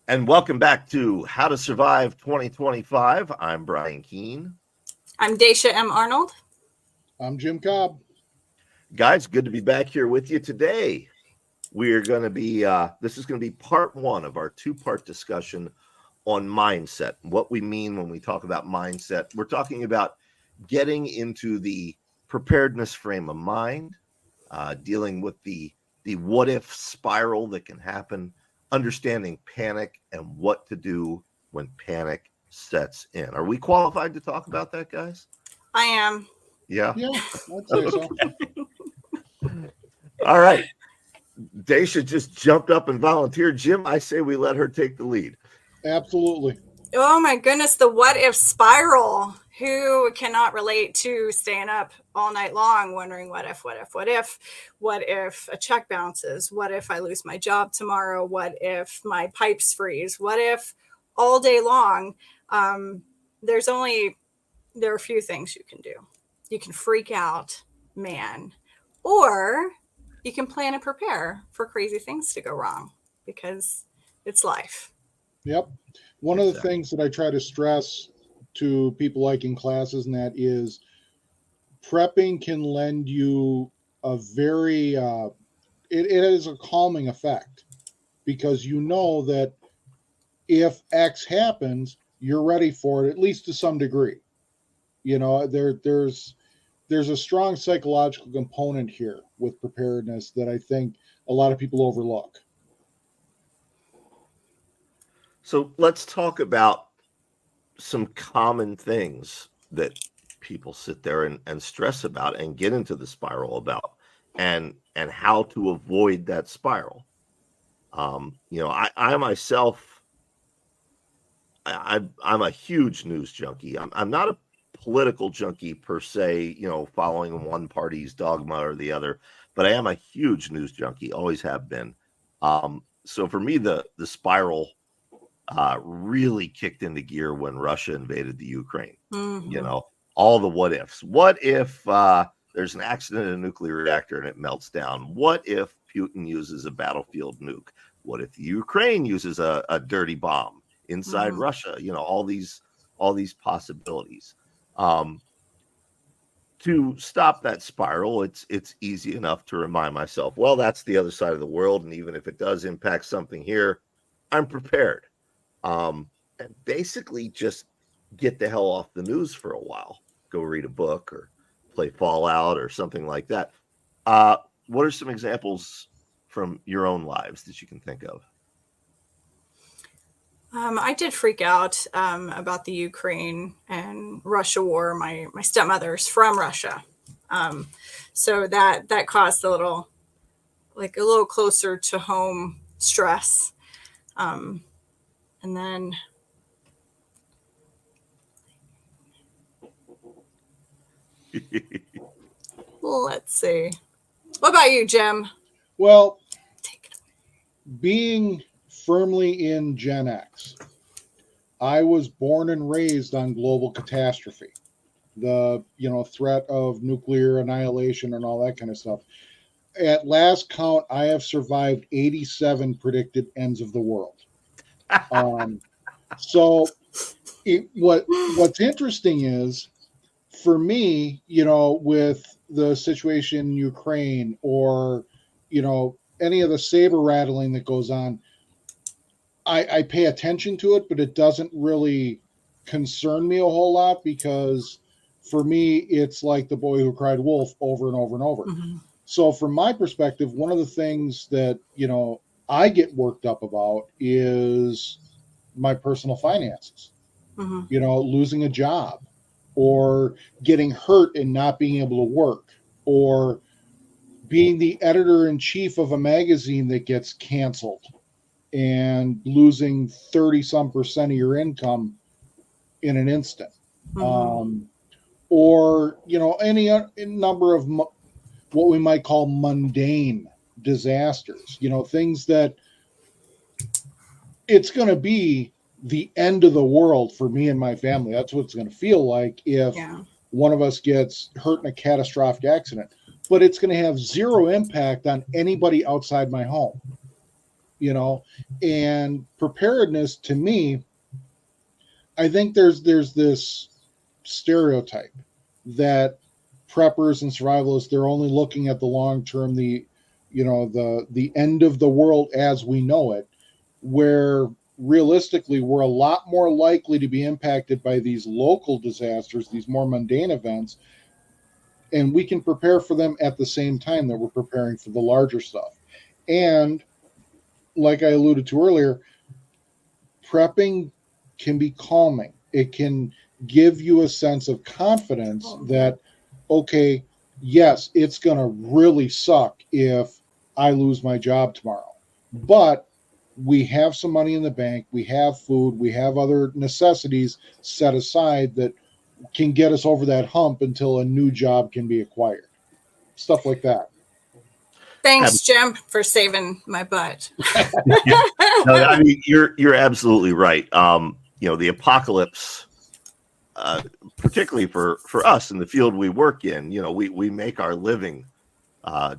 And welcome back to How to Survive 2025. I'm Brian Keene. I'm Dacia M. Arnold. I'm Jim Cobb. Guys, good to be back here with you today. We're going to be, this is going to be part one of our two-part discussion on mindset. What we mean when we talk about mindset. We're talking about getting into the preparedness frame of mind, dealing with the what-if spiral that can happen, understanding panic and what to do when panic sets in. Are we qualified to talk about that, guys? I am. Yeah? Yeah, I'd say so. All right. Dacia just jumped up and volunteered. Jim, I say we let her take the lead. Absolutely. Oh my goodness, the what if spiral. Who cannot relate to staying up all night long wondering what if a check bounces? What if I lose my job tomorrow? What if my pipes freeze? What if all day long? There are a few things you can do. You can freak out, man, or you can plan and prepare for crazy things to go wrong because it's life. Yep. One of the things that I try to stress to people like in classes and that is prepping can lend you a very, it is a calming effect because you know that if X happens, you're ready for it, at least to some degree. You know, there's a strong psychological component here with preparedness that I think a lot of people overlook. So let's talk about some common things that people sit there and stress about and get into the spiral about and how to avoid that spiral. I myself, I'm a huge news junkie. I'm not a political junkie per se, following one party's dogma or the other, but I am a huge news junkie, always have been. So for me, the spiral really kicked into gear when Russia invaded the Ukraine. Mm-hmm. All the what ifs. What if there's an accident in a nuclear reactor and it melts down? What if Putin uses a battlefield nuke? What if Ukraine uses a dirty bomb inside Russia? All these possibilities. To stop that spiral, it's easy enough to remind myself, well, that's the other side of the world, and even if it does impact something here, I'm prepared. And basically just get the hell off the news for a while. Go read a book or play Fallout or something like that. What are some examples from your own lives that you can think of? I did freak out about the Ukraine and Russia war. My stepmother's from Russia. So that caused a little closer to home stress. And then let's see. What about you, Jim? Well, being firmly in Gen X, I was born and raised on global catastrophe, the threat of nuclear annihilation and all that kind of stuff. At last count, I have survived 87 predicted ends of the world. So what's interesting is, for me, with the situation in Ukraine or, any of the saber rattling that goes on, I pay attention to it, but it doesn't really concern me a whole lot because for me, it's like the boy who cried wolf over and over and over. Mm-hmm. So from my perspective, one of the things that, I get worked up about is my personal finances, losing a job or getting hurt and not being able to work or being the editor-in-chief of a magazine that gets canceled and losing 30% of your income in an instant. Or, any number of what we might call mundane disasters, things that it's going to be the end of the world for me and my family. That's what it's going to feel like if one of us gets hurt in a catastrophic accident, but it's going to have zero impact on anybody outside my home. And preparedness, to me, I think there's this stereotype that preppers and survivalists, they're only looking at the long term, the end of the world as we know it, where realistically we're a lot more likely to be impacted by these local disasters, these more mundane events, and we can prepare for them at the same time that we're preparing for the larger stuff. And like I alluded to earlier, prepping can be calming. It can give you a sense of confidence that, okay, yes, it's going to really suck if I lose my job tomorrow. But we have some money in the bank, we have food, we have other necessities set aside that can get us over that hump until a new job can be acquired. Stuff like that. Thanks, Jim, for saving my butt. No, I mean, you're absolutely right. The apocalypse, particularly for us in the field we work in, we make our living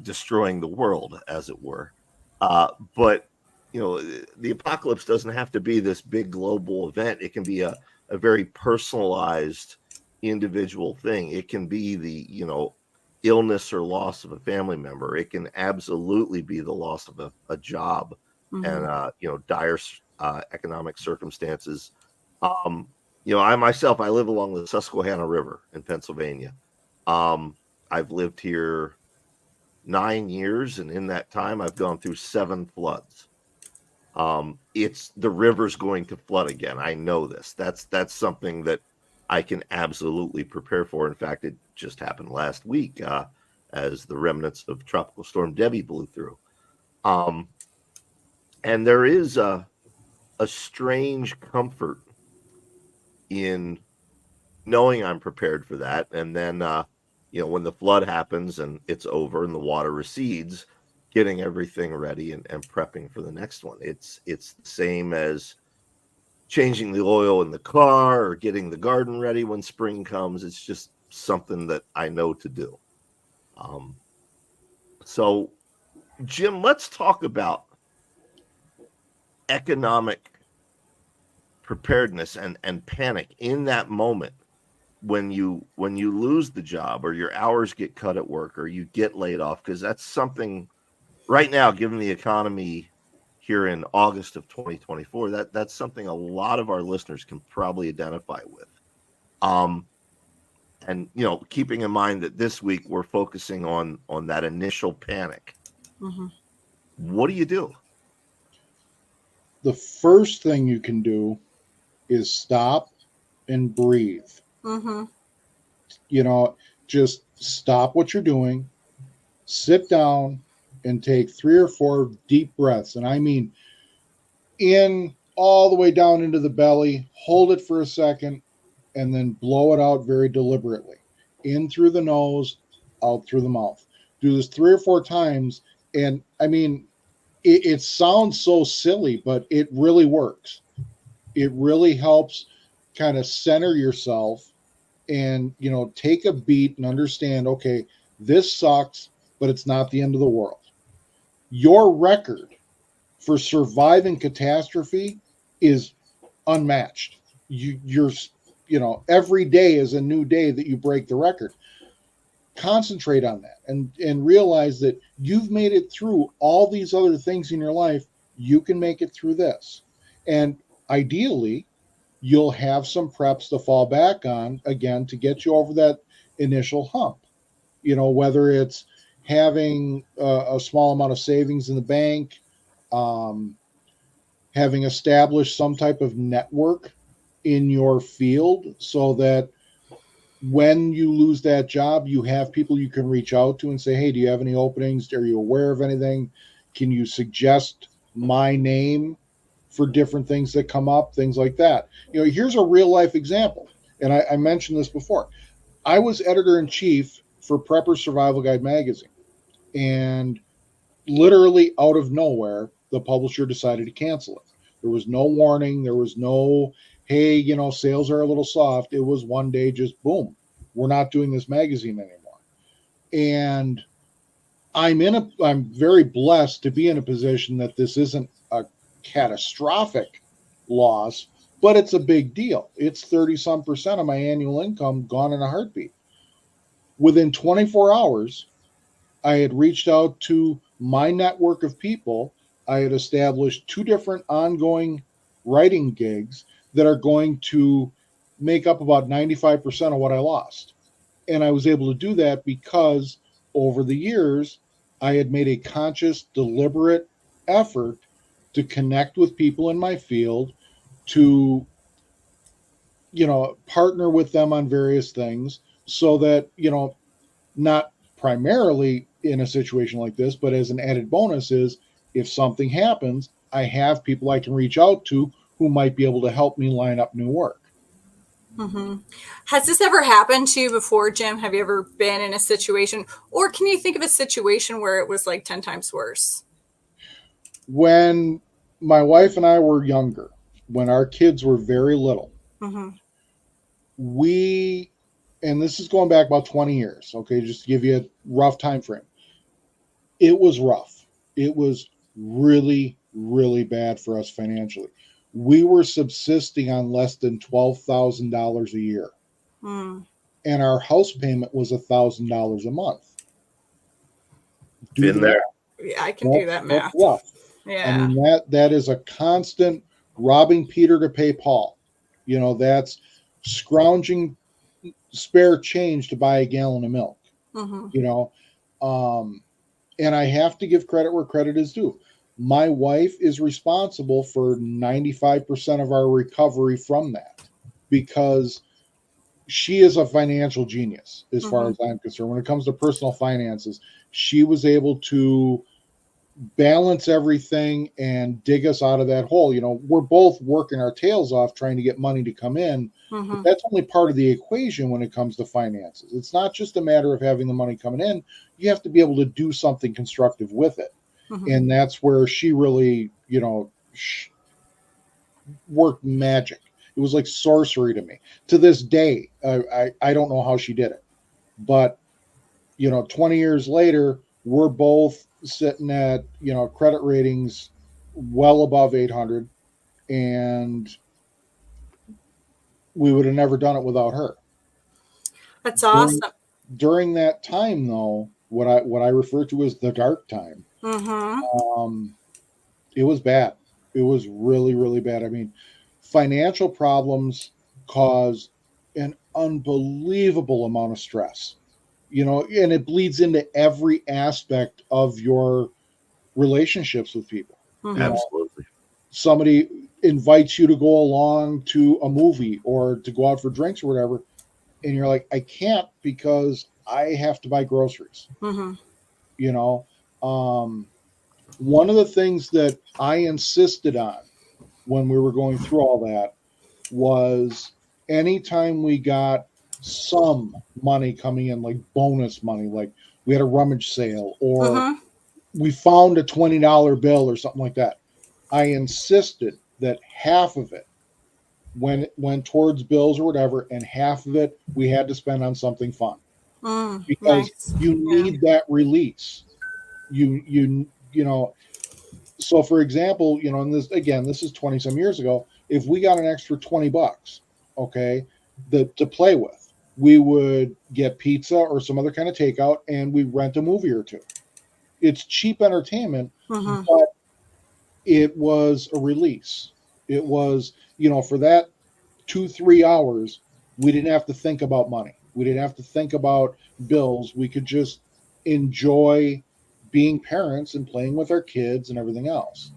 destroying the world, as it were. But the apocalypse doesn't have to be this big global event. It can be a very personalized individual thing. It can be the illness or loss of a family member. It can absolutely be the loss of a job, and dire economic circumstances. I myself, I live along the Susquehanna River in Pennsylvania. I've lived here 9 years, and in that time I've gone through 7 floods. It's the river's going to flood again. I know this. That's something that I can absolutely prepare for. In fact, it just happened last week as the remnants of Tropical Storm Debbie blew through. And there is a strange comfort in knowing I'm prepared for that. And then, when the flood happens and it's over and the water recedes, getting everything ready and prepping for the next one. It's the same as changing the oil in the car or getting the garden ready when spring comes. It's just something that I know to do. So, Jim, let's talk about economic preparedness and panic in that moment when you lose the job or your hours get cut at work or you get laid off, because that's something right now, given the economy here in August of 2024, that's something a lot of our listeners can probably identify with. And keeping in mind that this week we're focusing on that initial panic. Mm-hmm. What do you do? The first thing you can do is stop and breathe. Mm-hmm. Just stop what you're doing, sit down, and take 3 or 4 deep breaths. And I mean, in all the way down into the belly, hold it for a second, and then blow it out very deliberately. In through the nose, out through the mouth. Do this 3 or 4 times. And I mean, it sounds so silly, but it really works. It really helps kind of center yourself and, take a beat and understand, okay, this sucks, but it's not the end of the world. Your record for surviving catastrophe is unmatched. You're every day is a new day that you break the record. Concentrate on that and realize that you've made it through all these other things in your life. You can make it through this. And ideally, you'll have some preps to fall back on again to get you over that initial hump. Whether it's having a small amount of savings in the bank, having established some type of network in your field so that when you lose that job, you have people you can reach out to and say, hey, do you have any openings? Are you aware of anything? Can you suggest my name for different things that come up, things like that? Here's a real life example. And I mentioned this before. I was editor-in-chief for Prepper Survival Guide magazine. And literally out of nowhere, the publisher decided to cancel it. There was no warning. There was no, hey, sales are a little soft. It was one day just boom, we're not doing this magazine anymore. And I'm very blessed to be in a position that this isn't catastrophic loss, but it's a big deal. It's 30% of my annual income gone in a heartbeat. Within 24 hours, I had reached out to my network of people. I had established 2 different ongoing writing gigs that are going to make up about 95% of what I lost. And I was able to do that because over the years, I had made a conscious, deliberate effort to connect with people in my field, to, partner with them on various things so that, not primarily in a situation like this, but as an added bonus is if something happens, I have people I can reach out to who might be able to help me line up new work. Mm-hmm. Has this ever happened to you before, Jim? Have you ever been in a situation, or can you think of a situation where it was like 10 times worse? When my wife and I were younger, when our kids were very little, Mm-hmm. and this is going back about 20 years, okay, just to give you a rough time frame. It was rough. It was really, really bad for us financially. We were subsisting on less than $12,000 a year. Mm. And our house payment was $1,000 a month. Been there. Yeah, I can do that math. That's rough. Yeah. I mean, that is a constant robbing Peter to pay Paul. That's scrounging spare change to buy a gallon of milk. Mm-hmm. And I have to give credit where credit is due. My wife is responsible for 95% of our recovery from that because she is a financial genius as far as I'm concerned. When it comes to personal finances, she was able to balance everything and dig us out of that hole. We're both working our tails off trying to get money to come in. But that's only part of the equation when it comes to finances. It's not just a matter of having the money coming in. You have to be able to do something constructive with it. And that's where she really, worked magic. It was like sorcery to me. To this day, I don't know how she did it. But, 20 years later, we're both sitting at, credit ratings well above 800. And we would have never done it without her. That's awesome. During that time, though, what I refer to as the dark time, it was bad. It was really, really bad. I mean, financial problems cause an unbelievable amount of stress, and it bleeds into every aspect of your relationships with people. Absolutely. Somebody invites you to go along to a movie or to go out for drinks or whatever, and you're like, I can't because I have to buy groceries. One of the things that I insisted on when we were going through all that was anytime we got some money coming in, like bonus money, like we had a rummage sale or we found a $20 bill or something like that, I insisted that half of it went towards bills or whatever, and half of it we had to spend on something fun. Because you need that release. So for example, and this is 20 some years ago, if we got an extra $20, okay, to play with, we would get pizza or some other kind of takeout and we rent a movie or two. It's cheap entertainment, but it was a release. It was, for that 2-3 hours, we didn't have to think about money. We didn't have to think about bills. We could just enjoy being parents and playing with our kids and everything else.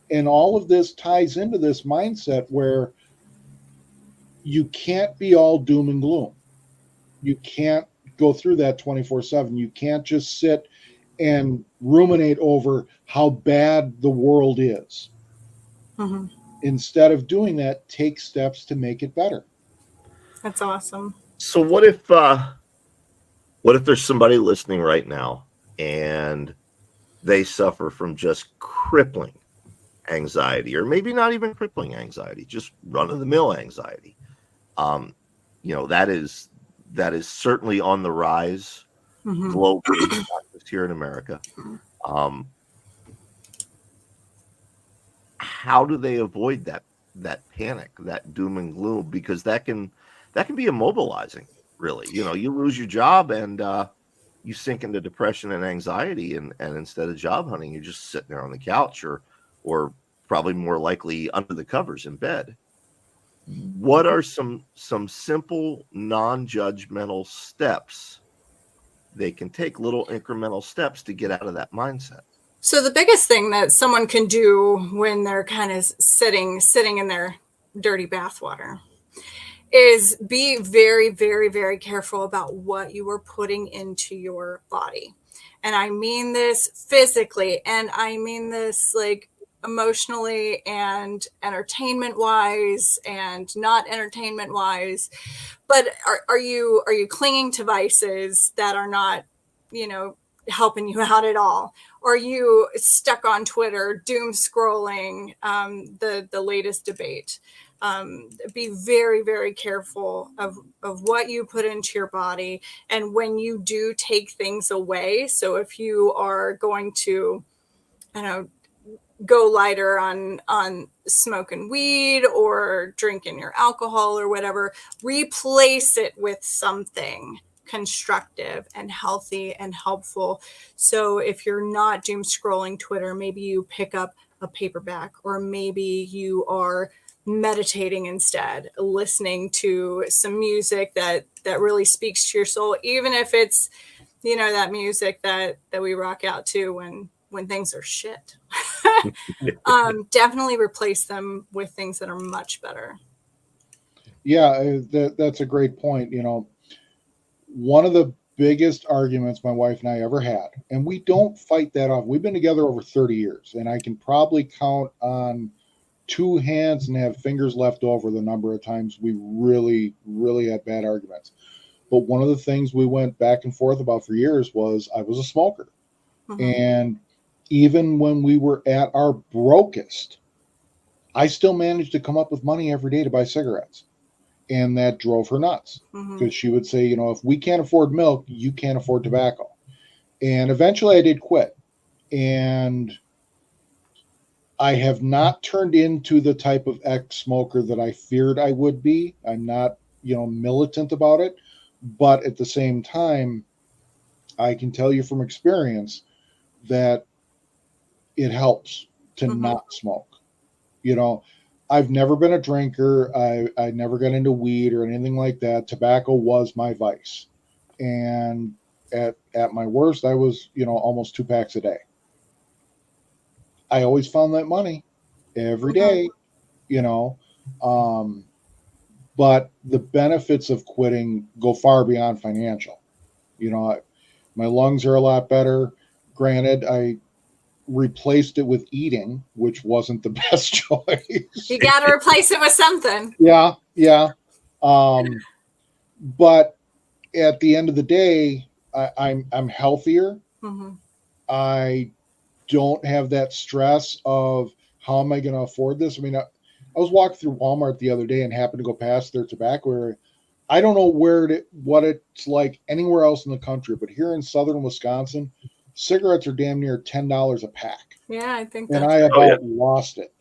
And all of this ties into this mindset where you can't be all doom and gloom. You can't go through that 24/7. You can't just sit and ruminate over how bad the world is. Instead of doing that, take steps to make it better. That's awesome. So what if there's somebody listening right now and they suffer from just crippling anxiety, or maybe not even crippling anxiety, just run-of-the-mill anxiety? That is certainly on the rise globally, not just here in America. how do they avoid that panic, that doom and gloom? Because that can be immobilizing, really. You know, you lose your job and you sink into depression and anxiety, and instead of job hunting, you're just sitting there on the couch or probably more likely under the covers in bed. What are some simple non-judgmental steps they can take, little incremental steps to get out of that mindset? So the biggest thing that someone can do when they're kind of sitting in their dirty bathwater is be very, very, very careful about what you are putting into your body. And I mean this physically, and I mean this like emotionally and entertainment wise and not entertainment wise. But are you clinging to vices that are not, helping you out at all? Are you stuck on Twitter, doom scrolling the latest debate? Be very, very careful of what you put into your body. And when you do take things away, so if you are going to, go lighter on smoking weed or drinking your alcohol or whatever, replace it with something constructive and healthy and helpful. So if you're not doom scrolling Twitter, maybe you pick up a paperback, or maybe you are meditating instead, listening to some music that really speaks to your soul, even if it's, that music that we rock out to when things are shit. Definitely replace them with things that are much better. Yeah, that's a great point. You know, one of the biggest arguments my wife and I ever had, and we don't fight that off. We've been together over 30 years, and I can probably count on two hands and have fingers left over the number of times we really, really had bad arguments. But one of the things we went back and forth about for years was I was a smoker. Mm-hmm. And even when we were at our brokest, I still managed to come up with money every day to buy cigarettes. And that drove her nuts, because she would say, if we can't afford milk, you can't afford tobacco. And eventually I did quit. And I have not turned into the type of ex-smoker that I feared I would be. I'm not, militant about it. But at the same time, I can tell you from experience that it helps to not smoke. I've never been a drinker. I never got into weed or anything like that. Tobacco was my vice. And at my worst, I was, almost 2 packs a day. I always found that money every day, but the benefits of quitting go far beyond financial. My lungs are a lot better. Granted, I replaced it with eating, which wasn't the best choice. You got to replace it with something. Yeah. But at the end of the day, I'm healthier. Mm-hmm. I don't have that stress of how am I going to afford this. I mean, I was walking through Walmart the other day and happened to go past their tobacco area. I don't know what it's like anywhere else in the country, but here in southern Wisconsin, cigarettes are damn near $10 a pack. Yeah, I think and I about lost it.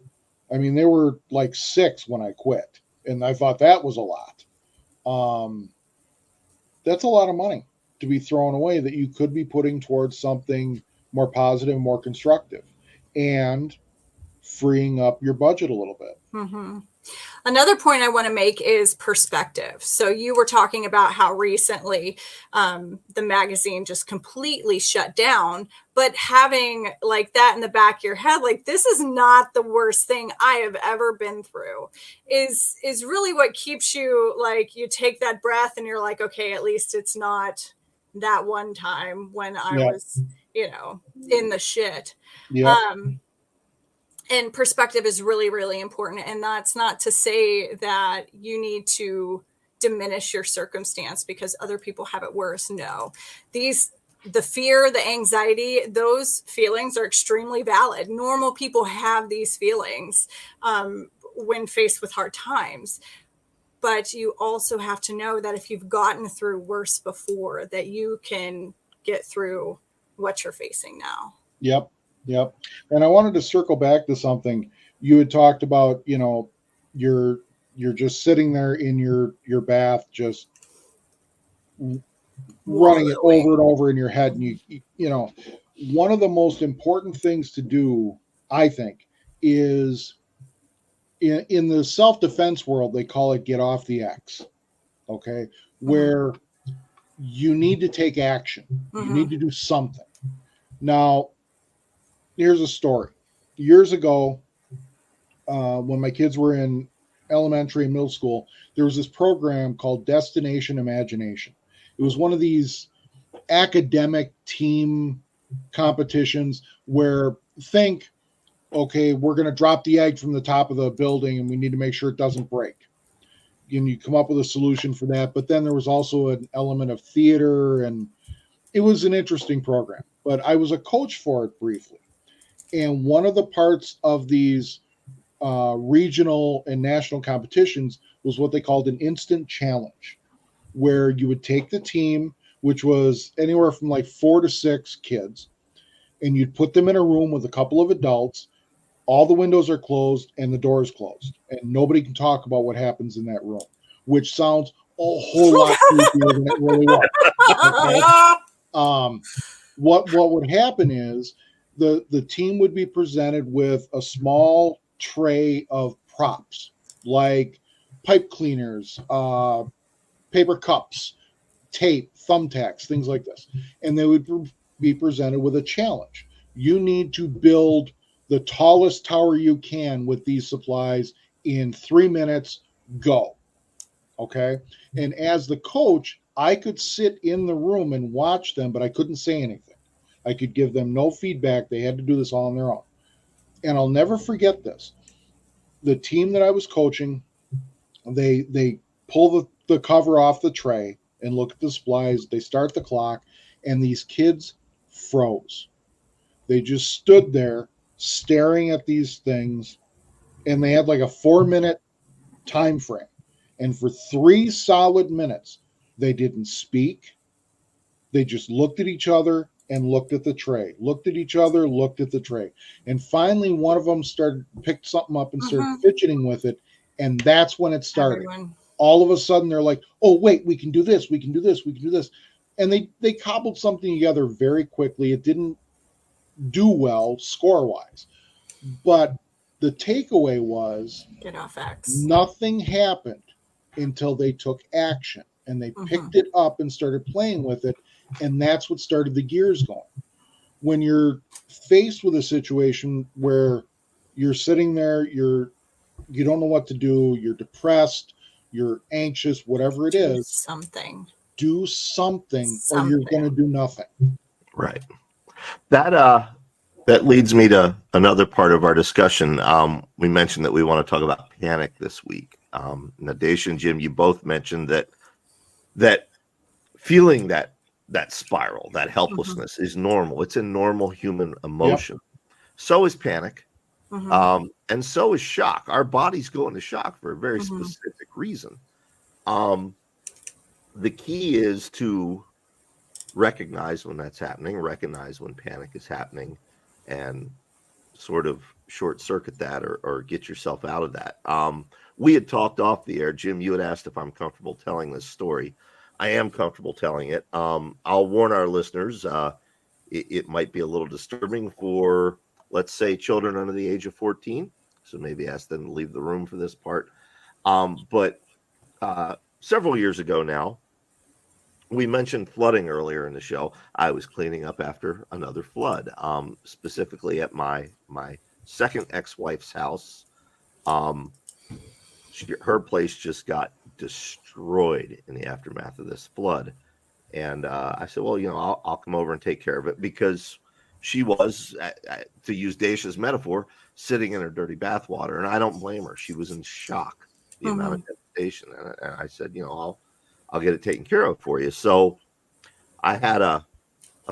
I mean, they were like $6 when I quit, and I thought that was a lot. That's a lot of money to be thrown away that you could be putting towards something more positive, more constructive, and freeing up your budget a little bit. Mm-hmm. Another point I want to make is perspective. So you were talking about how recently the magazine just completely shut down, but having like that in the back of your head, like this is not the worst thing I have ever been through, is really what keeps you, like, you take that breath and you're like, okay, at least it's not that one time when I was, in the shit. Yeah. And perspective is really, really important. And that's not to say that you need to diminish your circumstance because other people have it worse. No, the fear, the anxiety, those feelings are extremely valid. Normal people have these feelings when faced with hard times. But you also have to know that if you've gotten through worse before, that you can get through what you're facing now. Yep. And I wanted to circle back to something. You had talked about, you know, you're just sitting there in your bath, just running it over and over in your head, and you know, one of the most important things to do, I think, is in the self-defense world, they call it get off the X. Okay, where you need to take action, you need to do something. Now, here's a story. Years ago, when my kids were in elementary and middle school, there was this program called Destination Imagination. It was one of these academic team competitions where, think, okay, we're going to drop the egg from the top of the building and we need to make sure it doesn't break. And you come up with a solution for that. But then there was also an element of theater, and it was an interesting program. But I was a coach for it briefly. And one of the parts of these regional and national competitions was what they called an instant challenge, where you would take the team, which was anywhere from like 4 to 6 kids, and you'd put them in a room with a couple of adults. All the windows are closed and the door is closed, and nobody can talk about what happens in that room, which sounds a whole lot creepier than it really was. Okay? What would happen is the team would be presented with a small tray of props like pipe cleaners, paper cups, tape, thumbtacks, things like this. And they would be presented with a challenge. You need to build the tallest tower you can with these supplies in 3 minutes, go. Okay. And as the coach, I could sit in the room and watch them, but I couldn't say anything. I could give them no feedback. They had to do this all on their own. And I'll never forget this. The team that I was coaching, they pull the cover off the tray and look at the supplies. They start the clock, and these kids froze. They just stood there staring at these things, and they had like a 4-minute time frame. And for 3 solid minutes, they didn't speak. They just looked at each other and looked at the tray, looked at each other, looked at the tray. And finally, one of them picked something up and started fidgeting with it. And that's when it started. All of a sudden, they're like, oh, wait, we can do this. We can do this. We can do this. And they cobbled something together very quickly. It didn't do well score-wise. But the takeaway was get off X. Nothing happened until they took action. And they picked it up and started playing with it. And that's what started the gears going. When you're faced with a situation where you're sitting there, you don't know what to do, you're depressed, you're anxious, whatever it is, do something. Or you're going to do nothing. Right. That leads me to another part of our discussion. We mentioned that we want to talk about panic this week. Nadesha and Jim, you both mentioned that feeling that spiral, that helplessness is normal. It's a normal human emotion. Yep. So is panic. And so is shock. Our bodies go into shock for a very specific reason. The key is to recognize when that's happening, recognize when panic is happening, and sort of short circuit that or get yourself out of that. We had talked off the air. Jim, you had asked if I'm comfortable telling this story. I am comfortable telling it. I'll warn our listeners, it might be a little disturbing for, let's say, children under the age of 14. So maybe ask them to leave the room for this part. But several years ago now, we mentioned flooding earlier in the show. I was cleaning up after another flood, specifically at my second ex-wife's house. Her place just got destroyed in the aftermath of this flood. And I said, well, I'll come over and take care of it, because she was, to use Dacia's metaphor, sitting in her dirty bathwater. And I don't blame her. She was in shock, the amount of devastation. And I said, I'll get it taken care of for you. So I had a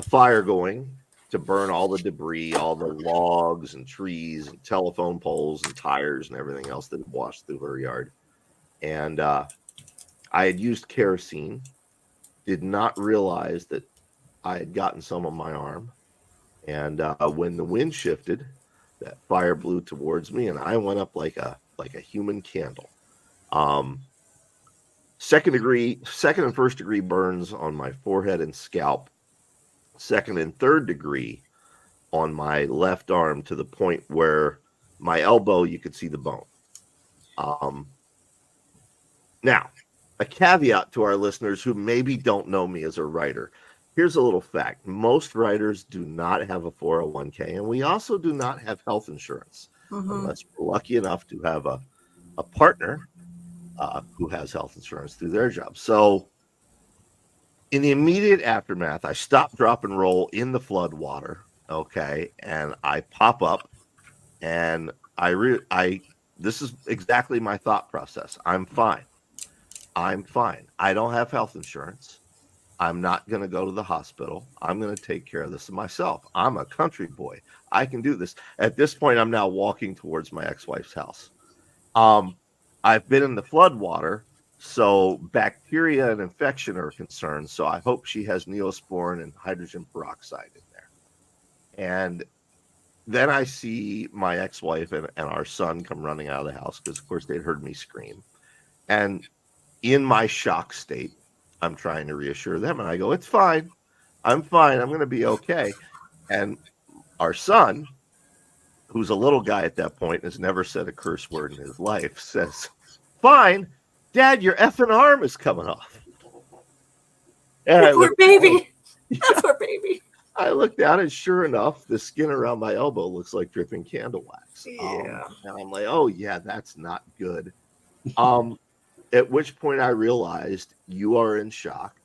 fire going to burn all the debris, all the logs and trees and telephone poles and tires and everything else that washed through her yard. And I had used kerosene, did not realize that I had gotten some on my arm. And when the wind shifted, That fire blew towards me, and I went up like a human candle. Second and first degree burns on my forehead and scalp. Second and third degree on my left arm to the point where my elbow, you could see the bone. Now, a caveat to our listeners who maybe don't know me as a writer. Here's a little fact. Most writers do not have a 401k, and we also do not have health insurance unless we're lucky enough to have a partner who has health insurance through their job. So in the immediate aftermath, I stop, drop, and roll in the flood water, okay, and I pop up, and this is exactly my thought process. I'm fine. I don't have health insurance. I'm not going to go to the hospital. I'm going to take care of this myself. I'm a country boy. I can do this. At this point, I'm now walking towards my ex-wife's house. I've been in the flood water, so bacteria and infection are concerned. So I hope she has Neosporin and hydrogen peroxide in there. And then I see my ex-wife and our son come running out of the house because, of course, they'd heard me scream. And in my shock state, I'm trying to reassure them. And I go, it's fine. I'm fine. I'm going to be okay. And our son, who's a little guy at that point, has never said a curse word in his life, says, fine, Dad, your effing arm is coming off. And poor baby. Poor baby. I look down, and sure enough, the skin around my elbow looks like dripping candle wax. Yeah. And I'm like, oh, yeah, that's not good. At which point I realized you are in shock.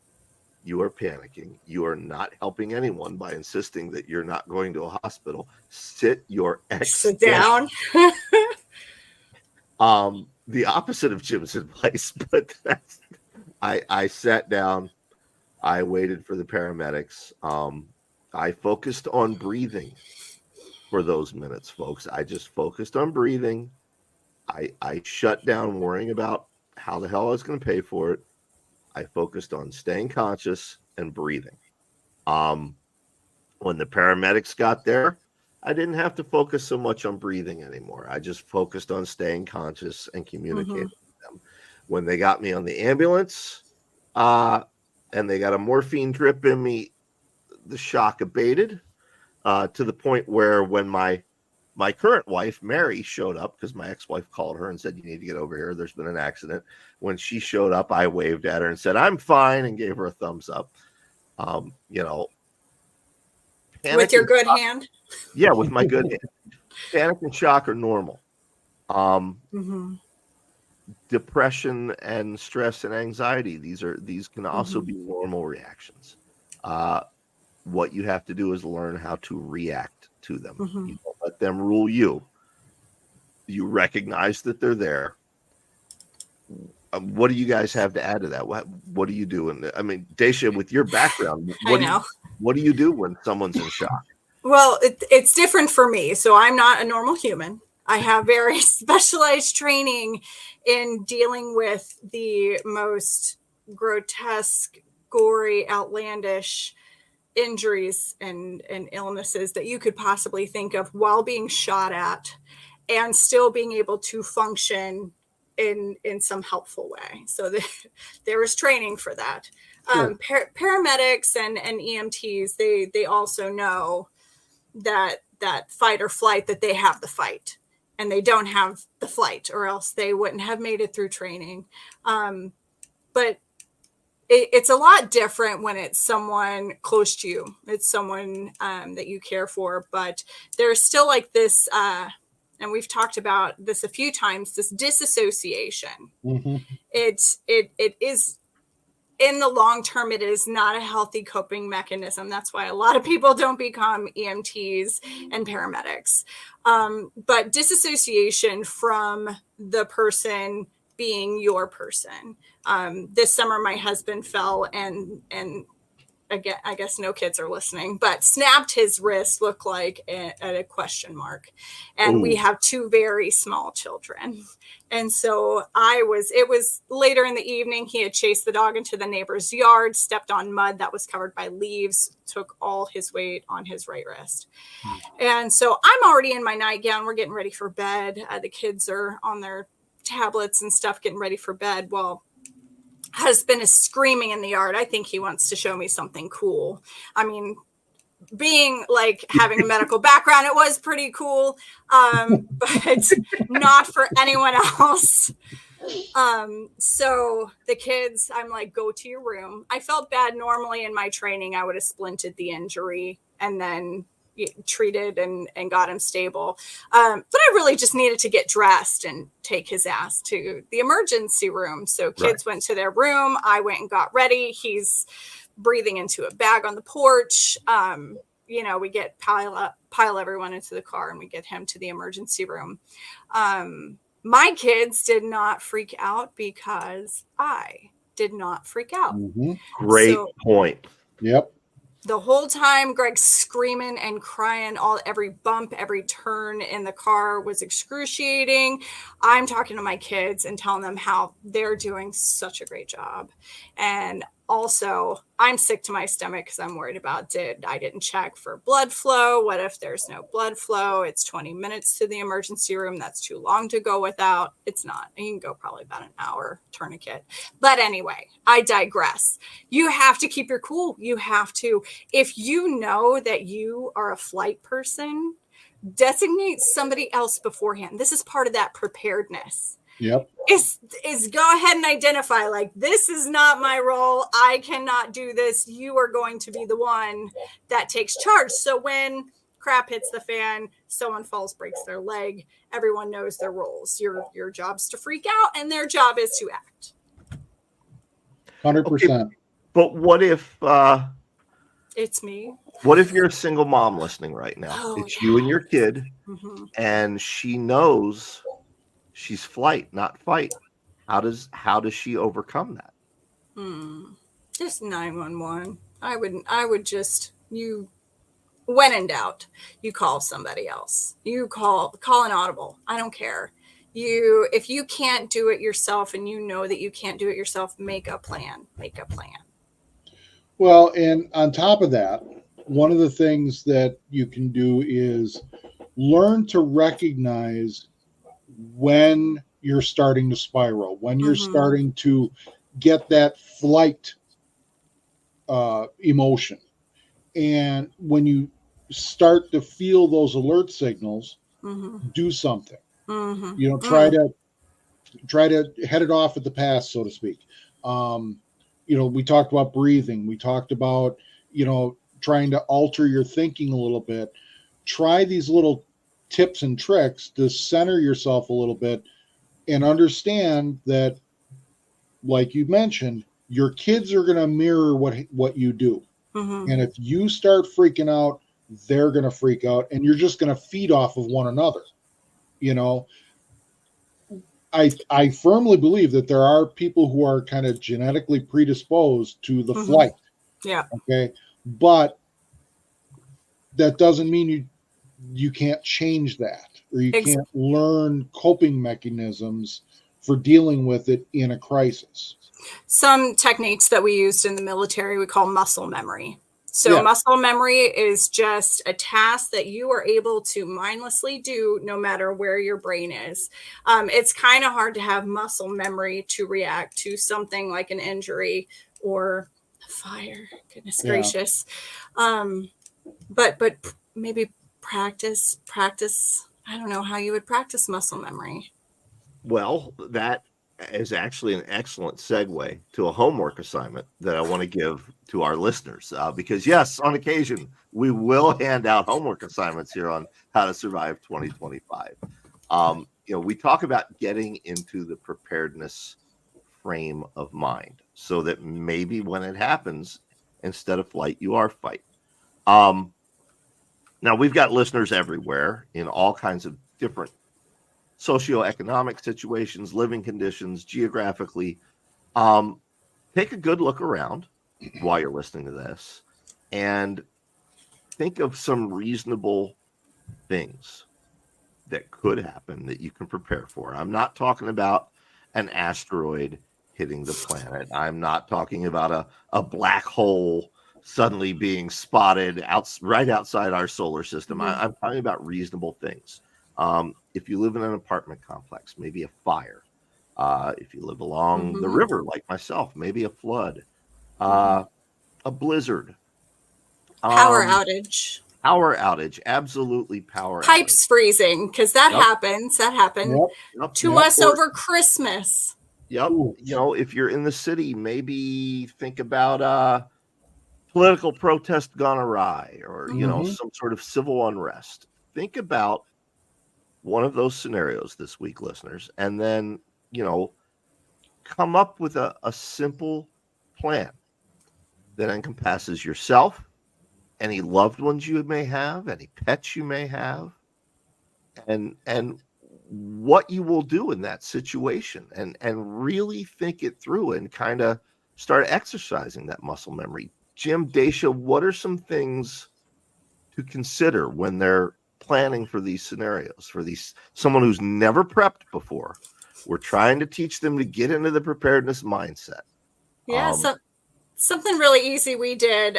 You are panicking. You are not helping anyone by insisting that you're not going to a hospital. Sit down. The opposite of Jim's advice, but I sat down. I waited for the paramedics. I focused on breathing for those minutes, folks. I just focused on breathing. I shut down worrying about how the hell I was going to pay for it. I focused on staying conscious and breathing. When the paramedics got there, I didn't have to focus so much on breathing anymore. I just focused on staying conscious and communicating with them. When they got me on the ambulance, and they got a morphine drip in me, the shock abated to the point where when my current wife, Mary, showed up, because my ex-wife called her and said, you need to get over here. There's been an accident. When she showed up, I waved at her and said, I'm fine, and gave her a thumbs up. With your good hand? Yeah, with my good hand. Panic and shock are normal. Depression and stress and anxiety, these can also be normal reactions. What you have to do is learn how to react to them. You don't let them rule you. You recognize that they're there. What do you guys have to add to that? What do you do? And I mean, Daisha, with your background, what do you do when someone's in shock? Well, it's different for me. So I'm not a normal human. I have very specialized training in dealing with the most grotesque, gory, outlandish injuries and illnesses that you could possibly think of while being shot at and still being able to function in some helpful way. So there is training for that. Sure. Paramedics and EMTs, they also know that fight or flight, that they have the fight and they don't have the flight, or else they wouldn't have made it through training. But it's a lot different when it's someone close to you. It's someone that you care for, but there's still like this, and we've talked about this a few times, this disassociation. It is, in the long term, it is not a healthy coping mechanism. That's why a lot of people don't become EMTs and paramedics. But disassociation from the person being your person. This summer, my husband fell and again, I guess no kids are listening, but snapped his wrist, looked like a question mark. And we have 2 very small children. And so it was later in the evening. He had chased the dog into the neighbor's yard, stepped on mud that was covered by leaves, took all his weight on his right wrist. And so I'm already in my nightgown. We're getting ready for bed. The kids are on their tablets and stuff, getting ready for bed. Well, husband is screaming in the yard. I think he wants to show me something cool. I mean, being like having a medical background, it was pretty cool, but not for anyone else. So the kids, I'm like, go to your room. I felt bad. Normally in my training, I would have splinted the injury and then treated and got him stable. But I really just needed to get dressed and take his ass to the emergency room. So kids went to their room. I went and got ready. He's breathing into a bag on the porch. We get pile everyone into the car and we get him to the emergency room. My kids did not freak out because I did not freak out. Great point. Yep. The whole time, Greg's screaming and crying. Every bump, every turn in the car was excruciating. I'm talking to my kids and telling them how they're doing such a great job. And also, I'm sick to my stomach because I'm worried about I didn't check for blood flow. What if there's no blood flow? It's 20 minutes to the emergency room. That's too long to go without. It's not. You can go probably about an hour tourniquet. But anyway, I digress. You have to keep your cool. You have to. If you know that you are a flight person, designate somebody else beforehand. This is part of that preparedness. Yep. Is go ahead and identify, like, this is not my role. I cannot do this. You are going to be the one that takes charge. So when crap hits the fan, someone falls, breaks their leg, everyone knows their roles. Your job's to freak out and their job is to act. 100%. Okay, but what if it's me? What if you're a single mom listening right now? It's you and your kid, and she knows she's flight, not fight. How does she overcome that? Just 911. I would just, when in doubt, you call somebody else. You call an audible. I don't care. If you can't do it yourself and you know that you can't do it yourself, make a plan. Well, and on top of that, one of the things that you can do is learn to recognize when you're starting to spiral, when you're starting to get that flight emotion. And when you start to feel those alert signals, do something. Try to head it off at the pass, so to speak. We talked about breathing. We talked about, trying to alter your thinking a little bit. Try these little tips and tricks to center yourself a little bit and understand that, like you mentioned, your kids are going to mirror what you do. And if you start freaking out, they're going to freak out, and you're just going to feed off of one another. I firmly believe that there are people who are kind of genetically predisposed to the flight. Yeah. Okay. But that doesn't mean you can't change that, or you can't learn coping mechanisms for dealing with it in a crisis. Some techniques that we used in the military, we call muscle memory. So muscle memory is just a task that you are able to mindlessly do no matter where your brain is. It's kind of hard to have muscle memory to react to something like an injury or fire. Goodness gracious. But maybe practice. I don't know how you would practice muscle memory. Well, that is actually an excellent segue to a homework assignment that I want to give to our listeners, because yes, on occasion we will hand out homework assignments here on how to survive 2025. We talk about getting into the preparedness frame of mind so that maybe when it happens, instead of flight, you are fight. Now we've got listeners everywhere in all kinds of different socioeconomic situations, living conditions, geographically. Take a good look around while you're listening to this and think of some reasonable things that could happen that you can prepare for. I'm not talking about an asteroid hitting the planet. I'm not talking about a black hole suddenly being spotted right outside our solar system. I'm talking about reasonable things. If you live in an apartment complex, maybe a fire. If you live along the river, like myself, maybe a flood, a blizzard, Power outage. Power outage, absolutely power Pipes outage. freezing, because that Yep. happens. That happened to us over Christmas. Yep. You know, if you're in the city, maybe think about political protest gone awry or, you know, some sort of civil unrest. Think about one of those scenarios this week, listeners, and then, you know, come up with a simple plan that encompasses yourself, any loved ones you may have, any pets you may have, and what you will do in that situation, and really think it through and kind of start exercising that muscle memory. Jim, Dacia, what are some things to consider when they're planning for these scenarios, for someone who's never prepped before? We're trying to teach them to get into the preparedness mindset. Yeah, so something really easy we did.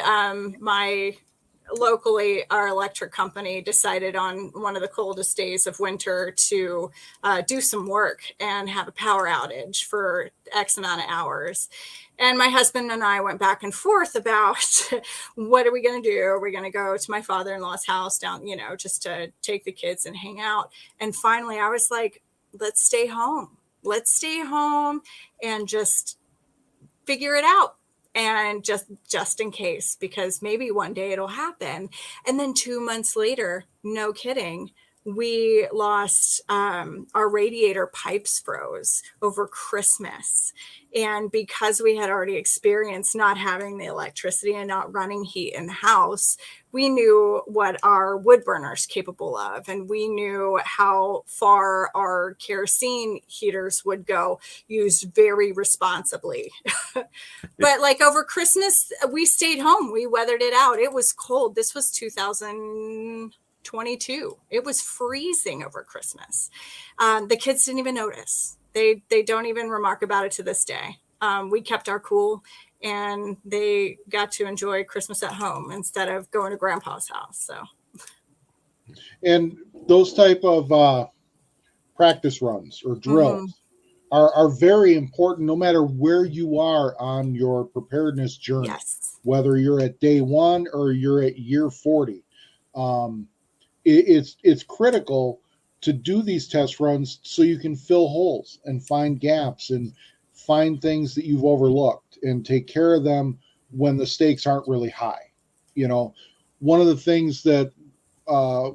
Locally, our electric company decided on one of the coldest days of winter to do some work and have a power outage for X amount of hours. And my husband and I went back and forth about what are we going to do? Are we going to go to my father-in-law's house down, you know, just to take the kids and hang out? And finally, I was like, let's stay home. Let's stay home and just figure it out. And just in case, because maybe one day it'll happen. And then 2 months later, no kidding, we lost our radiator pipes froze over Christmas. And because we had already experienced not having the electricity and not running heat in the house, we knew what our wood burners capable of, and we knew how far our kerosene heaters would go, used very responsibly. But like over Christmas, we stayed home. We weathered it out. It was cold. This was 2022. It was freezing over Christmas. The kids didn't even notice. They don't even remark about it to this day. We kept our cool, and they got to enjoy Christmas at home instead of going to Grandpa's house. So, and those type of practice runs or drills are very important, no matter where you are on your preparedness journey. Yes. Whether you're at day 1 or you're at year 40, it's critical to do these test runs so you can fill holes and find gaps and find things that you've overlooked and take care of them when the stakes aren't really high. You know, one of the things that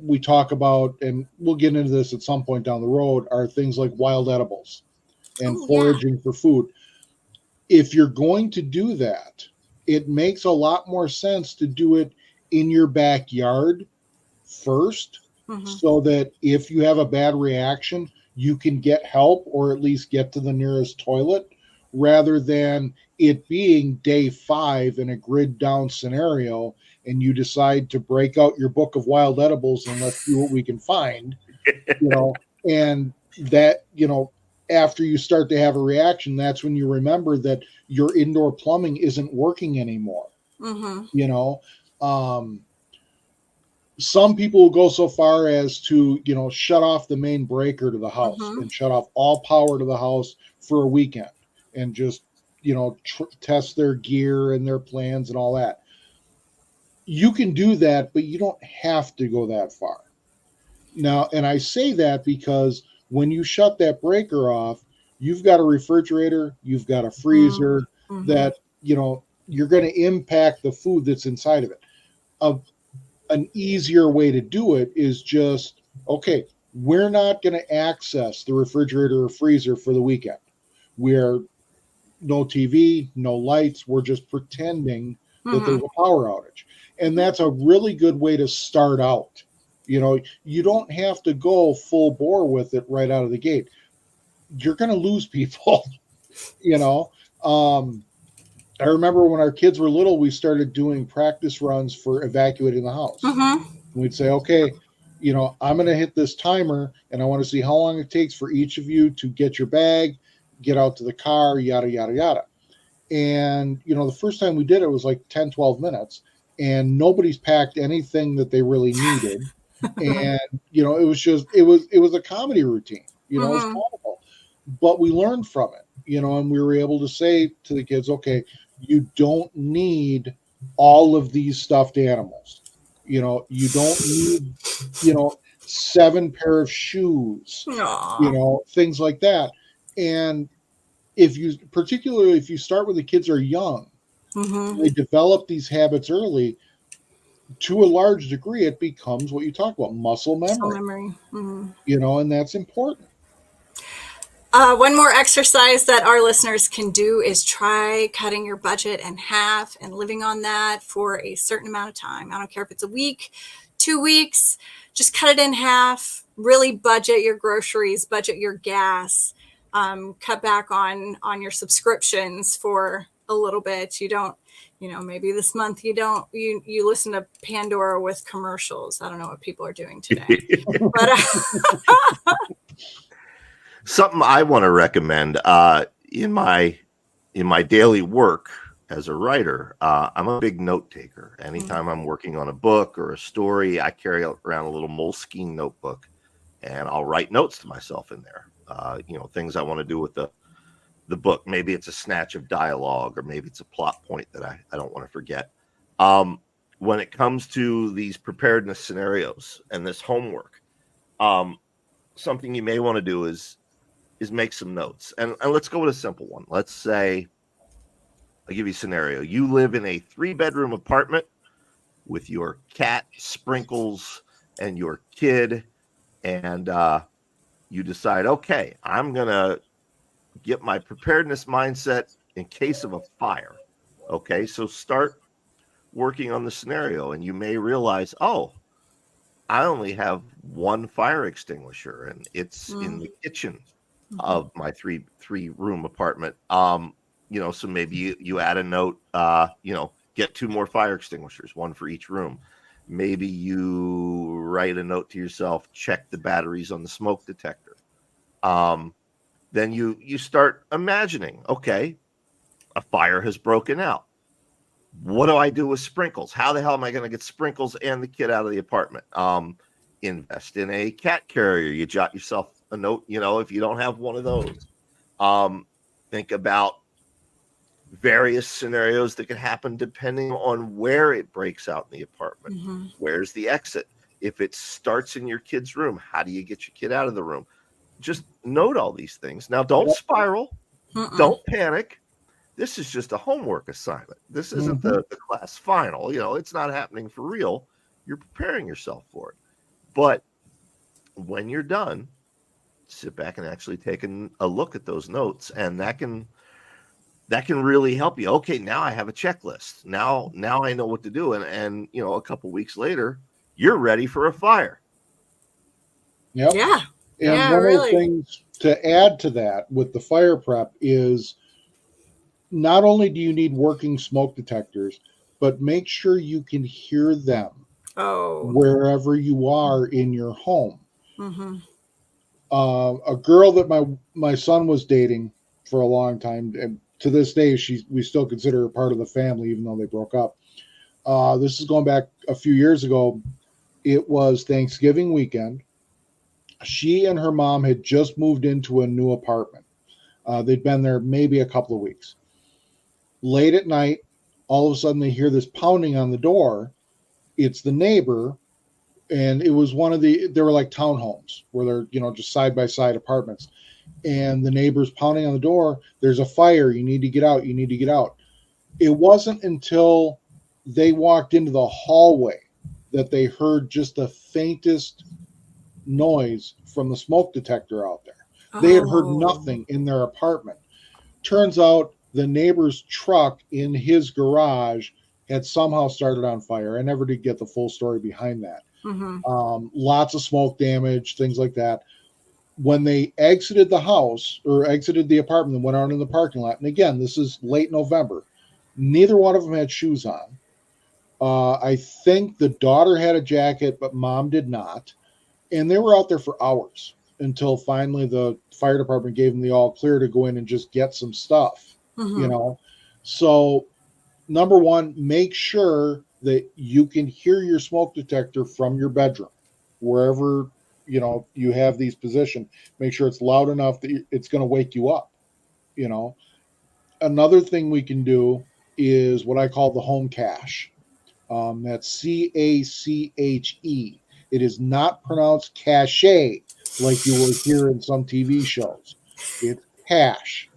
we talk about, and we'll get into this at some point down the road, are things like wild edibles and foraging for food. If you're going to do that, it makes a lot more sense to do it in your backyard first, so that if you have a bad reaction, you can get help or at least get to the nearest toilet, rather than it being day 5 in a grid down scenario and you decide to break out your book of wild edibles and let's see what we can find, you know, and that, you know, after you start to have a reaction, that's when you remember that your indoor plumbing isn't working anymore. You know, some people will go so far as to, you know, shut off the main breaker to the house and shut off all power to the house for a weekend and just, you know, test their gear and their plans and all that. You can do that, but you don't have to go that far. Now, and I say that because when you shut that breaker off, you've got a refrigerator, you've got a freezer that, you know, you're going to impact the food that's inside of it. An easier way to do it is just, okay, we're not going to access the refrigerator or freezer for the weekend. We're no TV, no lights. We're just pretending that there's a power outage. And that's a really good way to start out. You know, you don't have to go full bore with it right out of the gate. You're going to lose people, you know. I remember when our kids were little, we started doing practice runs for evacuating the house. We'd say, okay, I'm going to hit this timer and I want to see how long it takes for each of you to get your bag, get out to the car, yada, yada, yada. And, the first time we did it was like 10, 12 minutes and nobody's packed anything that they really needed. And, it was a comedy routine, it was comical, but we learned from it, and we were able to say to the kids, okay, you don't need all of these stuffed animals. You don't need, 7 pair of shoes, things like that. And particularly if you start when the kids are young, they develop these habits early, to a large degree, it becomes what you talk about, muscle memory. And that's important. One more exercise that our listeners can do is try cutting your budget in half and living on that for a certain amount of time. I don't care if it's a week, 2 weeks, just cut it in half, really budget your groceries, budget your gas, cut back on your subscriptions for a little bit. You don't, maybe this month you listen to Pandora with commercials. I don't know what people are doing today, but something I want to recommend in my daily work as a writer. I'm a big note taker. Anytime I'm working on a book or a story, I carry around a little Moleskine notebook, and I'll write notes to myself in there. Things I want to do with the book. Maybe it's a snatch of dialogue, or maybe it's a plot point that I don't want to forget. When it comes to these preparedness scenarios and this homework, something you may want to do is make some notes. And let's go with a simple one. Let's say, I'll give you a scenario. You live in a 3-bedroom apartment with your cat, Sprinkles, and your kid, and you decide, okay, I'm going to get my preparedness mindset in case of a fire. Okay, so start working on the scenario, and you may realize, oh, I only have one fire extinguisher, and it's in the kitchen of my three-room apartment. So maybe you add a note, get 2 more fire extinguishers, 1 for each room. Maybe you write a note to yourself, check the batteries on the smoke detector. Then you start imagining, okay, a fire has broken out. What do I do with Sprinkles? How the hell am I going to get Sprinkles and the kid out of the apartment? Invest in a cat carrier. You jot yourself a note, if you don't have one of those. Think about various scenarios that could happen depending on where it breaks out in the apartment. Where's the exit? If it starts in your kid's room, how do you get your kid out of the room? Just note all these things. Now, don't spiral. Don't panic. This is just a homework assignment. This isn't the class final. It's not happening for real. You're preparing yourself for it. But when you're done, sit back and actually take a look at those notes, and that can really help you. Okay, now I have a checklist. Now I know what to do, and a couple weeks later, you're ready for a fire. Yep. Yeah. And one of the things to add to that with the fire prep is, not only do you need working smoke detectors, but make sure you can hear them wherever you are in your home. A girl that my son was dating for a long time, and to this day, we still consider her part of the family, even though they broke up. This is going back a few years ago. It was Thanksgiving weekend. She and her mom had just moved into a new apartment. They'd been there maybe a couple of weeks. Late at night, all of a sudden they hear this pounding on the door. It's the neighbor, and it was they were like townhomes where they're, just side-by-side apartments. And the neighbor's pounding on the door. There's a fire. You need to get out. You need to get out. It wasn't until they walked into the hallway that they heard just the faintest noise from the smoke detector out there. They had heard nothing in their apartment. Turns out the neighbor's truck in his garage had somehow started on fire. I never did get the full story behind that. Lots of smoke damage, things like that. When they exited the house or exited the apartment and went out in the parking lot, and again, this is late November, Neither one of them had shoes on. I think the daughter had a jacket, but mom did not. And they were out there for hours until finally the fire department gave them the all clear to go in and just get some stuff, you know. So, number one, make sure that you can hear your smoke detector from your bedroom, wherever, you know, you have these positioned. Make sure it's loud enough that it's going to wake you up, you know. Another thing we can do is what I call the home cache. That's CACHE. It is not pronounced cache like you will hear in some TV shows. It's cache.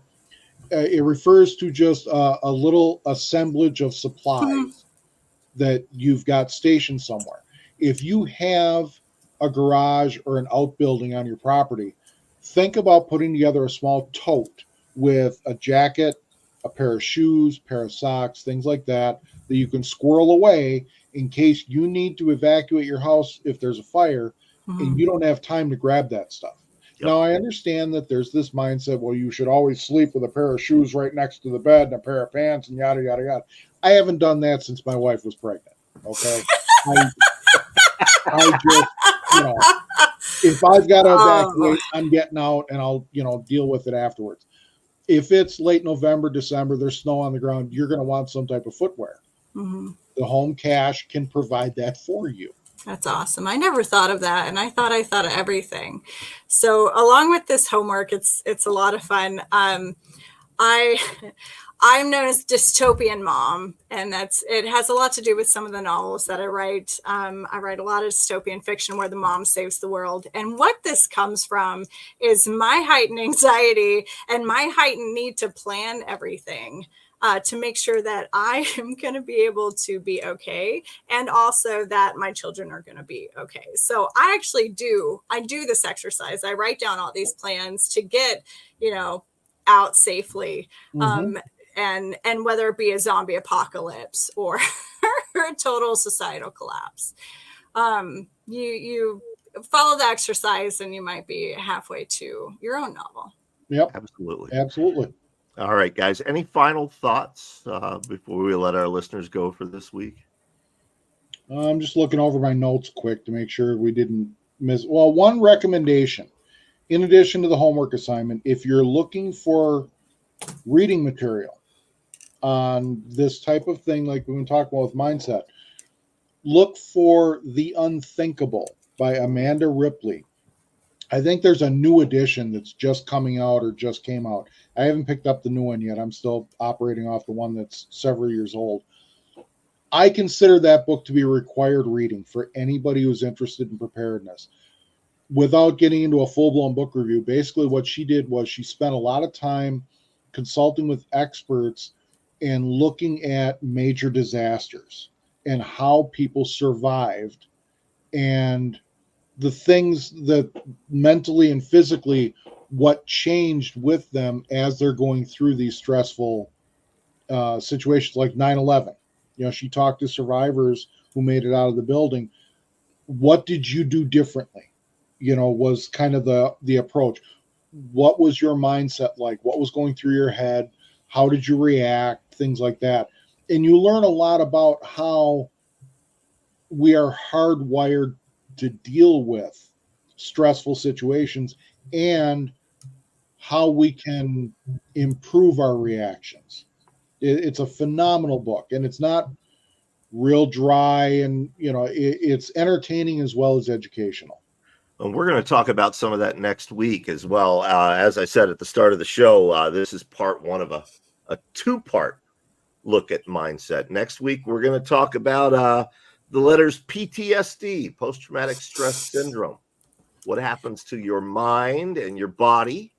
It refers to just a little assemblage of supplies that you've got stationed somewhere. If you have a garage or an outbuilding on your property, think about putting together a small tote with a jacket, a pair of shoes, pair of socks, things like that, that you can squirrel away in case you need to evacuate your house if there's a fire and you don't have time to grab that stuff. Yep. Now, I understand that there's this mindset, well, you should always sleep with a pair of shoes right next to the bed and a pair of pants and yada, yada, yada. I haven't done that since my wife was pregnant, okay? I just, you know, if I've got to evacuate, I'm getting out and I'll, you know, deal with it afterwards. If it's late November, December, there's snow on the ground, you're going to want some type of footwear. The home cache can provide that for you. That's awesome. I never thought of that. And I thought of everything. So along with this homework, it's a lot of fun. I'm known as dystopian mom, and it has a lot to do with some of the novels that I write. I write a lot of dystopian fiction where the mom saves the world. And what this comes from is my heightened anxiety and my heightened need to plan everything to make sure that I am going to be able to be okay, and also that my children are going to be okay. So I do this exercise. I write down all these plans to get, out safely. And whether it be a zombie apocalypse or a total societal collapse, you follow the exercise and you might be halfway to your own novel. Yep. Absolutely. All right, guys. Any final thoughts before we let our listeners go for this week? I'm just looking over my notes quick to make sure we didn't miss. Well, one recommendation, in addition to the homework assignment, if you're looking for reading material on this type of thing, like we've been talking about with mindset, look for The Unthinkable by Amanda Ripley. I think there's a new edition that's just coming out or just came out. I haven't picked up the new one yet. I'm still operating off the one that's several years old. I consider that book to be required reading for anybody who's interested in preparedness. Without getting into a full-blown book review, basically what she did was she spent a lot of time consulting with experts and looking at major disasters and how people survived and the things that mentally and physically what changed with them as they're going through these stressful situations like 9/11. She talked to survivors who made it out of the building. What did you do differently? Was kind of the approach. What was your mindset like? What was going through your head? How did you react? Things like that. And you learn a lot about how we are hardwired to deal with stressful situations and how we can improve our reactions. It's a phenomenal book, and it's not real dry, and it's entertaining as well as educational. And we're going to talk about some of that next week as well. As I said at the start of the show, this is part one of a two-part look at mindset. Next week, we're going to talk about the letters PTSD, post-traumatic stress syndrome. What happens to your mind and your body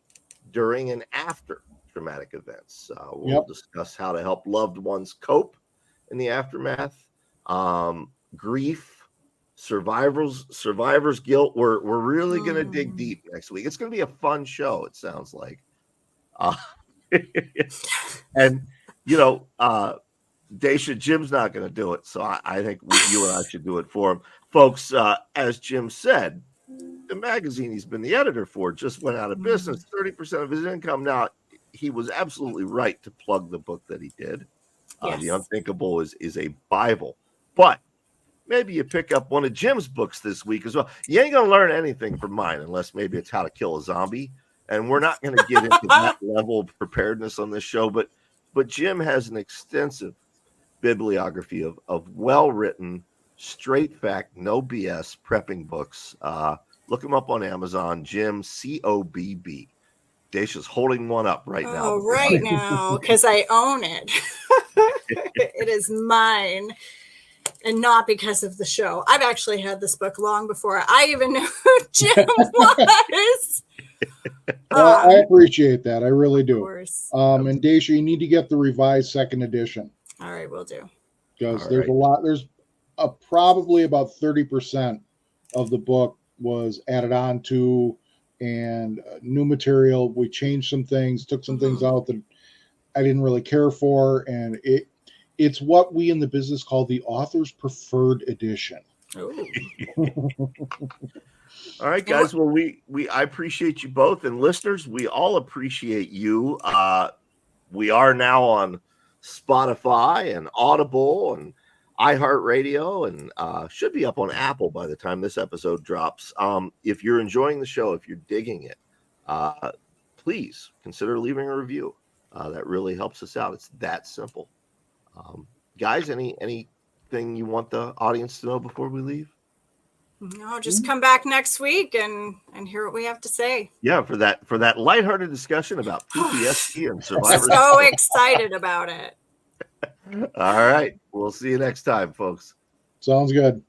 during and after traumatic events. We'll discuss how to help loved ones cope in the aftermath, grief, survivor's guilt. We're really going to dig deep next week. It's going to be a fun show, it sounds like. And, Daisha, Jim's not going to do it, so I think you and I should do it for him. Folks, as Jim said, the magazine he's been the editor for just went out of business, 30% of his income. Now, he was absolutely right to plug the book that he did. Yes. The Unthinkable is a Bible. But maybe you pick up one of Jim's books this week as well. You ain't going to learn anything from mine unless maybe it's How to Kill a Zombie. And we're not going to get into that level of preparedness on this show. But Jim has an extensive bibliography of well-written, straight fact, no BS prepping books. Look him up on Amazon, Jim, COBB. Dacia's holding one up right now. Oh, right now, because I own it. It is mine, and not because of the show. I've actually had this book long before I even knew who Jim was. Well, I appreciate that. I really do. Of course. And Dacia, you need to get the revised second edition. All right, we'll do. Because there's a lot. There's probably about 30% of the book was added on to, and new material. We changed some things, took some things out that I didn't really care for, and it's what we in the business call the author's preferred edition. Oh. All right, guys. Well, I appreciate you both, and listeners, we all appreciate you. We are now on Spotify and Audible and iHeartRadio, and should be up on Apple by the time this episode drops. If you're enjoying the show, if you're digging it, please consider leaving a review. That really helps us out. It's that simple. Guys, anything you want the audience to know before we leave? No, just come back next week and hear what we have to say. Yeah, for that lighthearted discussion about PTSD and survivors. So excited about it. All right. We'll see you next time, folks. Sounds good.